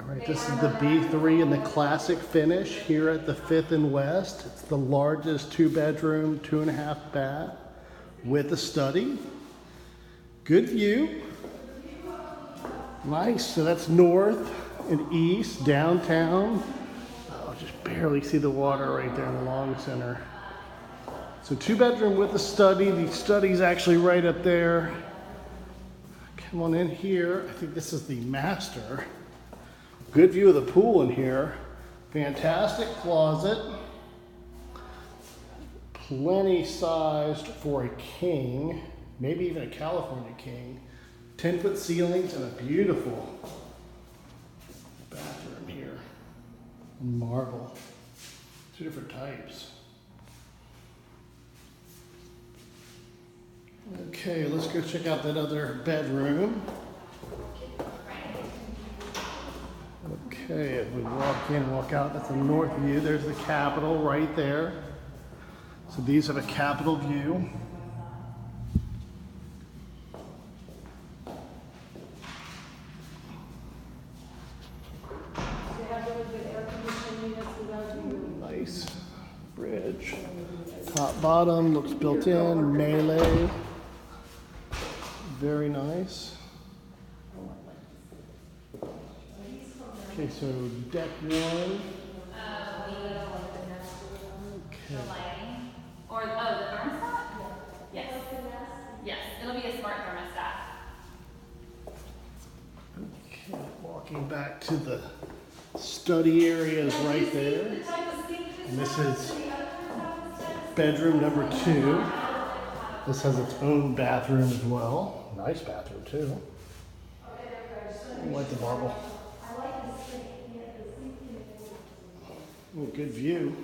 All right, this is the B3 in the classic finish here at the 5th and West. It's the largest 2-bedroom, 2.5 bath with a study. Good view. Nice, so that's north and east, downtown. Oh, just barely see the water right there in the Long Center. So 2-bedroom with a study. The study's actually right up there. Come on in here. I think this is the master. Good view of the pool in here. Fantastic closet. Plenty sized for a king, maybe even a California king. 10-foot ceilings and a beautiful bathroom here. Marble. 2 different types. Okay, let's go check out that other bedroom. Okay, if we walk in, walk out, that's a north view. There's the Capitol right there. So these have a Capitol view. Nice bridge. Top bottom looks built in, melee. Very nice. Okay, so deck 1. Okay. Or, the thermostat? Yes. Yes, it'll be a smart thermostat. Okay, walking back to the study area is right there. And this is bedroom number 2. This has its own bathroom as well. Nice bathroom too. I like the marble. Oh, good view.